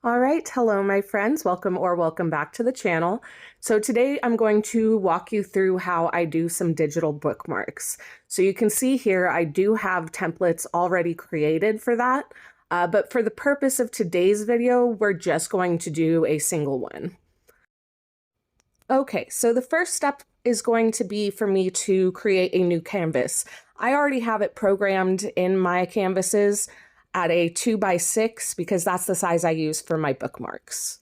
All right, hello my friends, welcome back to the channel. So today I'm going to walk you through how I do some digital bookmarks. So you can see here I do have templates already created for that, but for the purpose of today's video, we're just going to do a single one. Okay, so the first step is going to be for me to create a new canvas. I already have it programmed in my canvases at a 2x6 because that's the size I use for my bookmarks.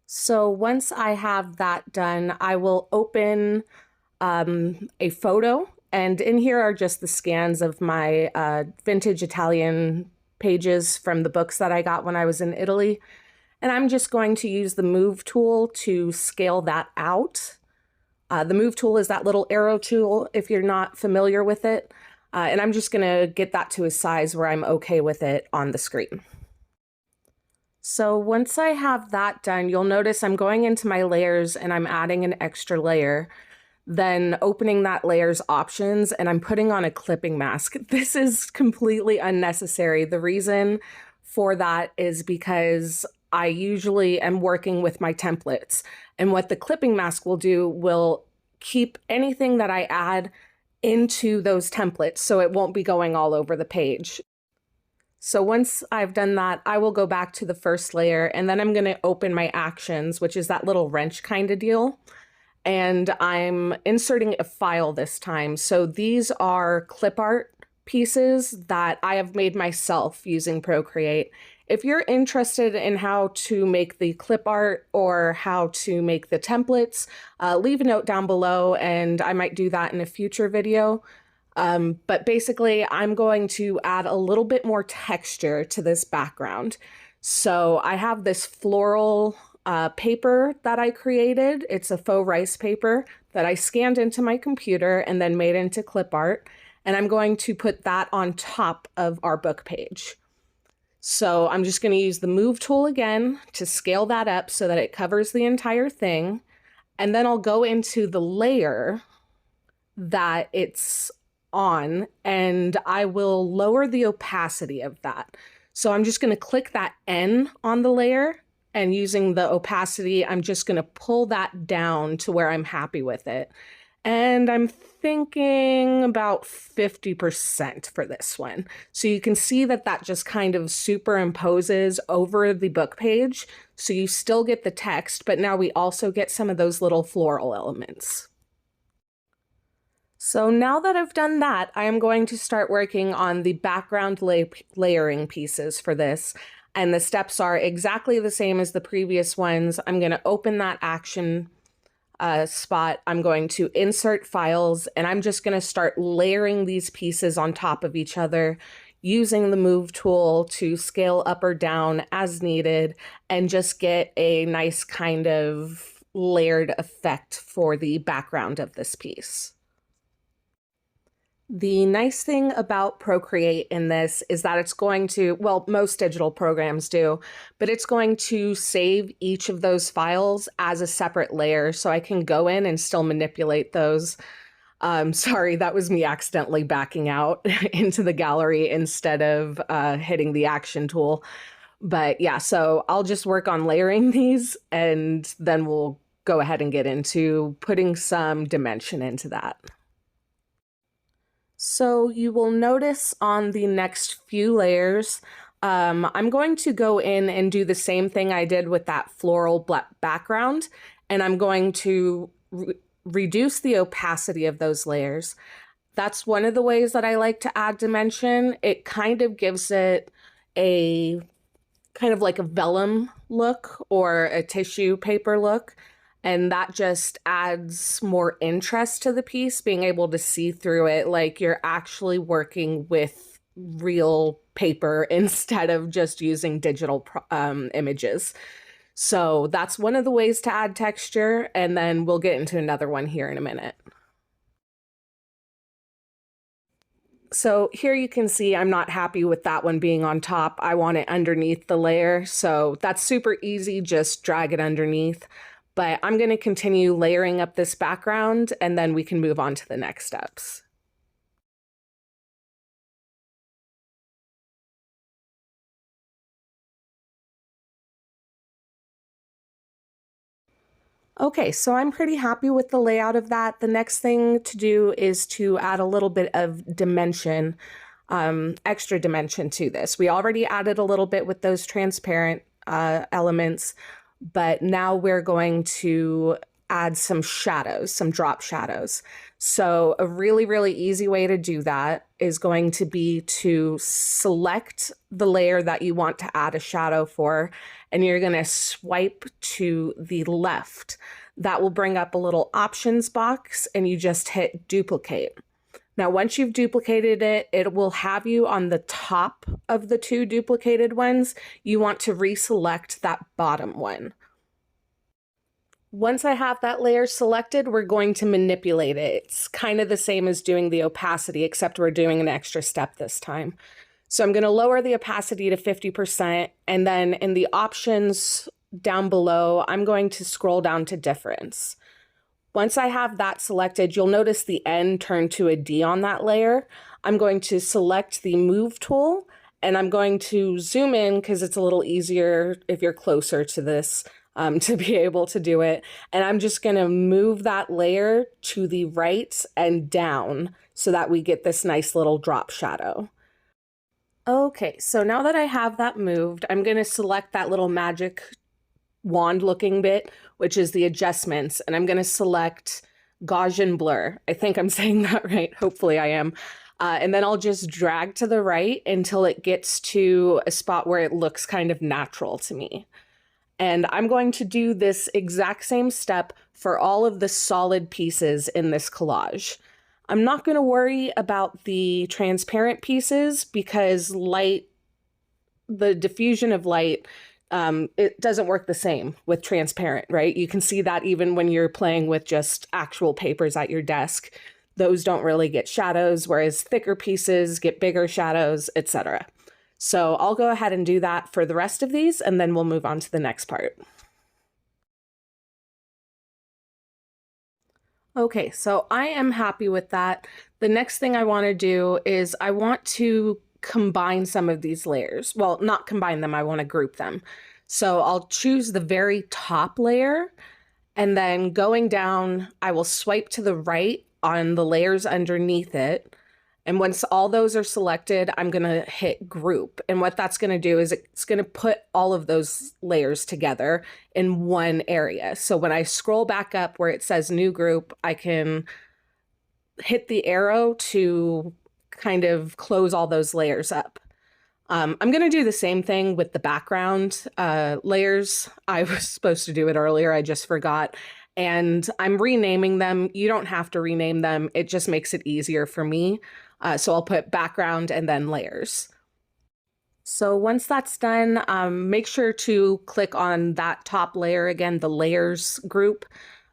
So once I have that done, I will open a photo, and in here are just the scans of my vintage Italian pages from the books that I got when I was in Italy. And I'm just going to use the Move tool to scale that out. The Move tool is that little arrow tool if you're not familiar with it. And I'm just going to get that to a size where I'm okay with it on the screen. So once I have that done, you'll notice I'm going into my layers and I'm adding an extra layer, then opening that layer's options, and I'm putting on a clipping mask. This is completely unnecessary. The reason for that is because I usually am working with my templates, and what the clipping mask will do will keep anything that I add into those templates so it won't be going all over the page. So once I've done that, I will go back to the first layer, and then I'm going to open my actions, which is that little wrench kind of deal. And I'm inserting a file this time. So these are clip art pieces that I have made myself using Procreate. If you're interested in how to make the clip art or how to make the templates, leave a note down below and I might do that in a future video. But basically, I'm going to add a little bit more texture to this background. So I have this floral paper that I created. It's a faux rice paper that I scanned into my computer and then made into clip art. And I'm going to put that on top of our book page. So I'm just going to use the Move tool again to scale that up so that it covers the entire thing. And then I'll go into the layer that it's on and I will lower the opacity of that. So I'm just going to click that N on the layer, and using the opacity, I'm just going to pull that down to where I'm happy with it. And I'm thinking about 50% for this one. So you can see that that just kind of superimposes over the book page. So you still get the text, but now we also get some of those little floral elements. So now that I've done that, I am going to start working on the background layering pieces for this. And the steps are exactly the same as the previous ones. I'm going to open that action spot. I'm going to insert files, and I'm just going to start layering these pieces on top of each other using the Move tool to scale up or down as needed and just get a nice kind of layered effect for the background of this piece. The nice thing about Procreate in this is that it's going to, well, most digital programs do, but it's going to save each of those files as a separate layer, so I can go in and still manipulate those. Sorry, that was me accidentally backing out into the gallery instead of hitting the action tool. But yeah, so I'll just work on layering these, and then we'll go ahead and get into putting some dimension into that. So you will notice on the next few layers, I'm going to go in and do the same thing I did with that floral background, and I'm going to reduce the opacity of those layers. That's one of the ways that I like to add dimension. It kind of gives it a kind of like a vellum look or a tissue paper look. And that just adds more interest to the piece, being able to see through it like you're actually working with real paper instead of just using digital images. So that's one of the ways to add texture, and then we'll get into another one here in a minute. So here you can see I'm not happy with that one being on top. I want it underneath the layer. So that's super easy, just drag it underneath. But I'm going to continue layering up this background, and then we can move on to the next steps. Okay, so I'm pretty happy with the layout of that. The next thing to do is to add a little bit of dimension, extra dimension to this. We already added a little bit with those transparent elements, but now we're going to add some shadows, some drop shadows. So a really, really easy way to do that is going to be to select the layer that you want to add a shadow for, and you're going to swipe to the left. That will bring up a little options box, and you just hit duplicate. Now, once you've duplicated it, it will have you on the top of the two duplicated ones. You want to reselect that bottom one. Once I have that layer selected, we're going to manipulate it. It's kind of the same as doing the opacity, except we're doing an extra step this time. So I'm going to lower the opacity to 50%, and then in the options down below, I'm going to scroll down to difference. Once I have that selected, you'll notice the N turn to a D on that layer. I'm going to select the move tool, and I'm going to zoom in because it's a little easier if you're closer to this to be able to do it. And I'm just going to move that layer to the right and down so that we get this nice little drop shadow. Okay, so now that I have that moved, I'm going to select that little magic wand looking bit, which is the adjustments, and I'm going to select Gaussian blur. I think I'm saying that right. Hopefully I am. And then I'll just drag to the right until it gets to a spot where it looks kind of natural to me. And I'm going to do this exact same step for all of the solid pieces in this collage. I'm not going to worry about the transparent pieces because light, the diffusion of light, it doesn't work the same with transparent, right? You can see that even when you're playing with just actual papers at your desk. Those don't really get shadows, whereas thicker pieces get bigger shadows, etc. So I'll go ahead and do that for the rest of these, and then we'll move on to the next part. Okay, so I am happy with that. The next thing I want to do is I want to combine some of these layers. Well, not combine them, I want to group them. So I'll choose the very top layer, and then going down, I will swipe to the right on the layers underneath it. And once all those are selected, I'm going to hit group. And what that's going to do is it's going to put all of those layers together in one area. So when I scroll back up where it says new group, I can hit the arrow to kind of close all those layers up. I'm going to do the same thing with the background layers. I was supposed to do it earlier. I just forgot. And I'm renaming them. You don't have to rename them. It just makes it easier for me. So I'll put background and then layers. So once that's done, make sure to click on that top layer again, the layers group.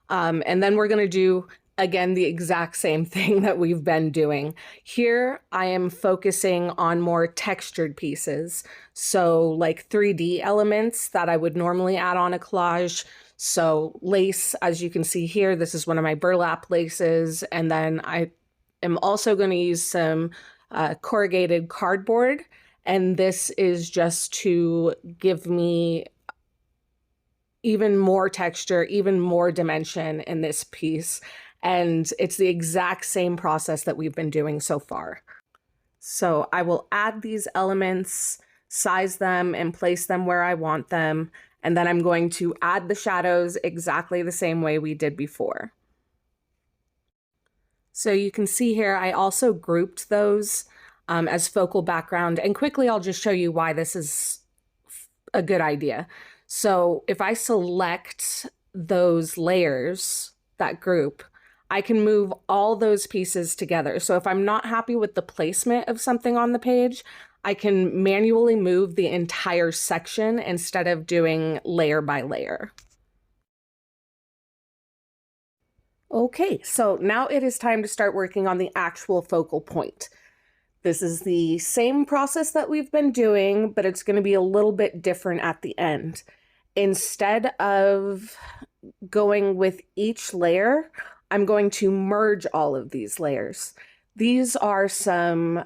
And then we're going to do, again, the exact same thing that we've been doing. Here, I am focusing on more textured pieces. So like 3D elements that I would normally add on a collage. So lace, as you can see here, this is one of my burlap laces. And then I am also going to use some corrugated cardboard. And this is just to give me even more texture, even more dimension in this piece. And it's the exact same process that we've been doing so far. So I will add these elements, size them, and place them where I want them. And then I'm going to add the shadows exactly the same way we did before. So you can see here, I also grouped those as focal background. And quickly, I'll just show you why this is a good idea. So if I select those layers, that group, I can move all those pieces together. So if I'm not happy with the placement of something on the page, I can manually move the entire section instead of doing layer by layer. Okay, so now it is time to start working on the actual focal point. This is the same process that we've been doing, but it's going to be a little bit different at the end. Instead of going with each layer, I'm going to merge all of these layers. These are some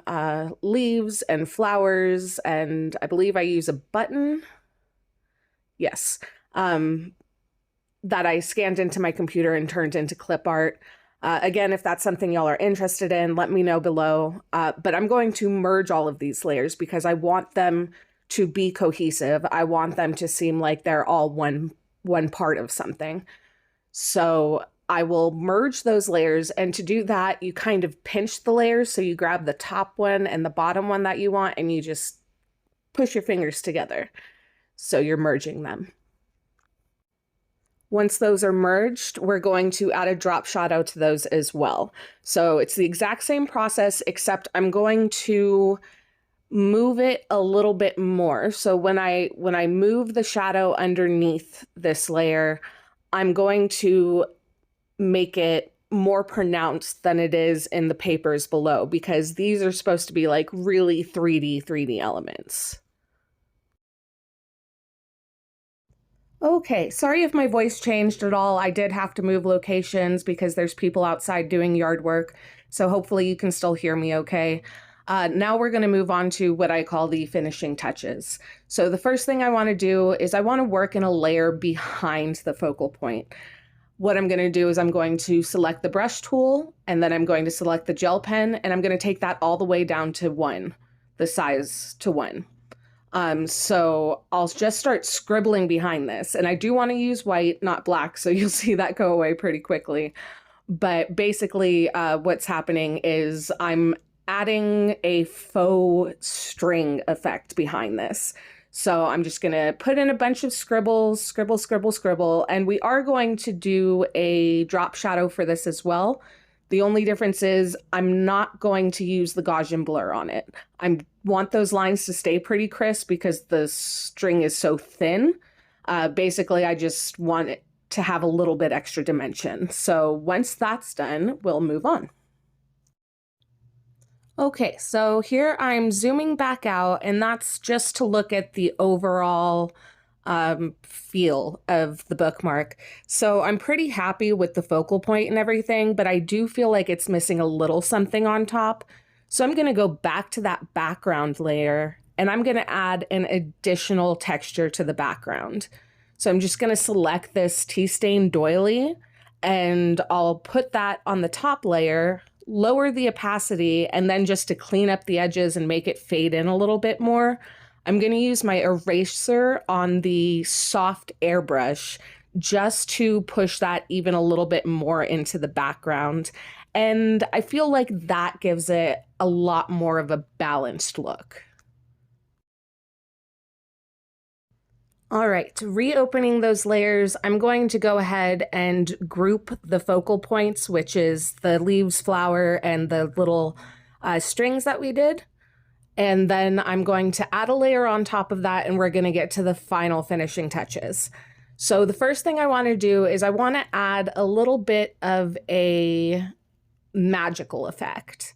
leaves and flowers, and I believe I use a button. Yes. that I scanned into my computer and turned into clip art. Again, if that's something y'all are interested in, let me know below. But I'm going to merge all of these layers because I want them to be cohesive. I want them to seem like they're all one part of something. So I will merge those layers, and to do that, you kind of pinch the layers. So you grab the top one and the bottom one that you want, and you just push your fingers together. So you're merging them. Once those are merged, we're going to add a drop shadow to those as well. So it's the exact same process, except I'm going to move it a little bit more. So when I move the shadow underneath this layer, I'm going to make it more pronounced than it is in the papers below, because these are supposed to be like really 3D elements. Okay, sorry if my voice changed at all. I did have to move locations because there's people outside doing yard work, so hopefully you can still hear me okay. Now we're going to move on to what I call the finishing touches. So the first thing I want to do is I want to work in a layer behind the focal point. What I'm going to do is I'm going to select the brush tool, and then I'm going to select the gel pen, and I'm going to take that all the way down to 1, the size to 1. So I'll just start scribbling behind this, and I do want to use white, not black, so you'll see that go away pretty quickly. But basically, what's happening is I'm adding a faux string effect behind this. So I'm just going to put in a bunch of scribbles, scribble, scribble, scribble, and we are going to do a drop shadow for this as well. The only difference is I'm not going to use the Gaussian blur on it. I want those lines to stay pretty crisp because the string is so thin. Basically, I just want it to have a little bit extra dimension. So once that's done, we'll move on. Okay, so here I'm zooming back out, and that's just to look at the overall feel of the bookmark. So I'm pretty happy with the focal point and everything, but I do feel like it's missing a little something on top. So I'm going to go back to that background layer, and I'm going to add an additional texture to the background. So I'm just going to select this tea stain doily, and I'll put that on the top layer, lower the opacity, and then just to clean up the edges and make it fade in a little bit more, I'm going to use my eraser on the soft airbrush just to push that even a little bit more into the background. And I feel like that gives it a lot more of a balanced look. All right, reopening those layers, I'm going to go ahead and group the focal points, which is the leaves, flower, and the little strings that we did. And then I'm going to add a layer on top of that, and we're going to get to the final finishing touches. So the first thing I want to do is I want to add a little bit of a magical effect.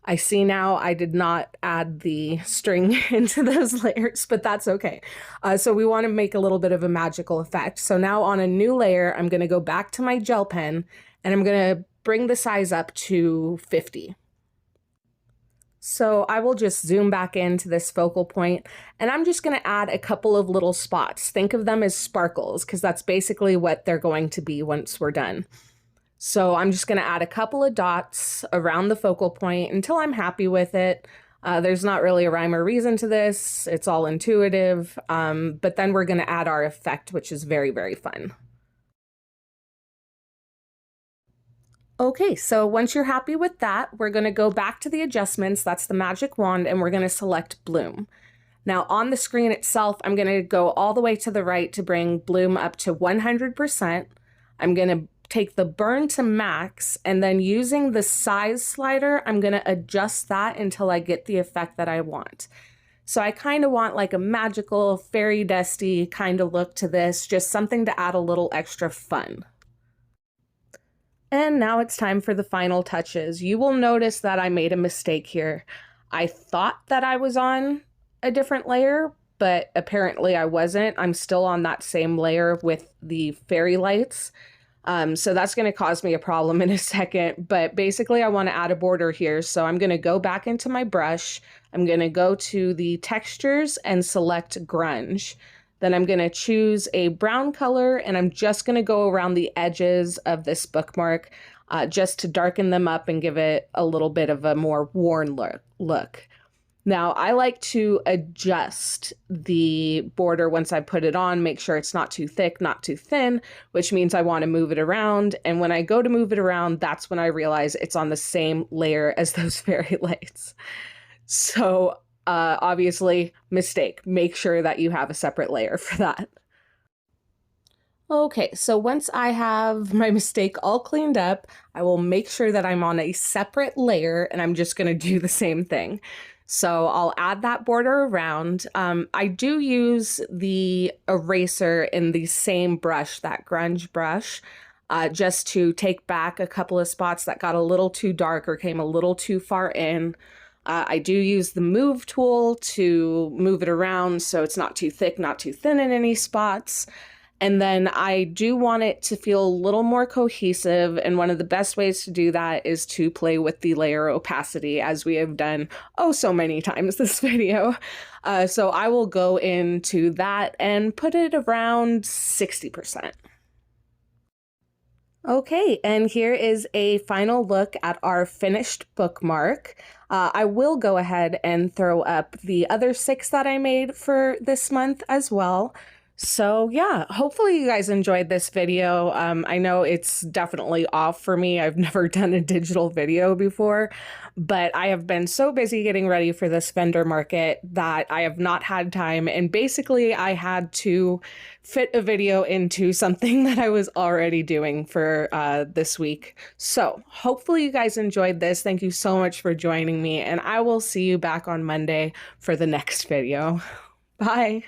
I see now I did not add the string into those layers, but that's okay. So we want to make a little bit of a magical effect. So now on a new layer, I'm going to go back to my gel pen, and I'm going to bring the size up to 50. So I will just zoom back into this focal point, and I'm just going to add a couple of little spots. Think of them as sparkles, because that's basically what they're going to be once we're done. So I'm just going to add a couple of dots around the focal point until I'm happy with it. There's not really a rhyme or reason to this. It's all intuitive. But then we're going to add our effect, which is very, very fun. Okay, so once you're happy with that, we're going to go back to the adjustments. That's the magic wand, and we're going to select bloom. Now on the screen itself, I'm going to go all the way to the right to bring bloom up to 100%. I'm going to take the burn to max, and then using the size slider, I'm going to adjust that until I get the effect that I want. So I kind of want like a magical, fairy dusty kind of look to this, just something to add a little extra fun. And now it's time for the final touches. You will notice that I made a mistake here. I thought that I was on a different layer, but apparently I wasn't. I'm still on that same layer with the fairy lights. So that's going to cause me a problem in a second, but basically I want to add a border here. So I'm going to go back into my brush. I'm going to go to the textures and select grunge. Then I'm going to choose a brown color, and I'm just going to go around the edges of this bookmark just to darken them up and give it a little bit of a more worn look. Now, I like to adjust the border once I put it on, make sure it's not too thick, not too thin, which means I want to move it around. And when I go to move it around, that's when I realize it's on the same layer as those fairy lights. So obviously, mistake. Make sure that you have a separate layer for that. Okay, so once I have my mistake all cleaned up, I will make sure that I'm on a separate layer, and I'm just going to do the same thing. So I'll add that border around. I do use the eraser in the same brush, that grunge brush, just to take back a couple of spots that got a little too dark or came a little too far in. I do use the move tool to move it around so it's not too thick, not too thin in any spots. And then I do want it to feel a little more cohesive. And one of the best ways to do that is to play with the layer opacity, as we have done so many times this video. So I will go into that and put it around 60%. Okay, and here is a final look at our finished bookmark. I will go ahead and throw up the other 6 that I made for this month as well. So yeah, hopefully you guys enjoyed this video. I know it's definitely off for me. I've never done a digital video before, but I have been so busy getting ready for this vendor market that I have not had time. And basically I had to fit a video into something that I was already doing for this week. So hopefully you guys enjoyed this. Thank you so much for joining me, and I will see you back on Monday for the next video. Bye.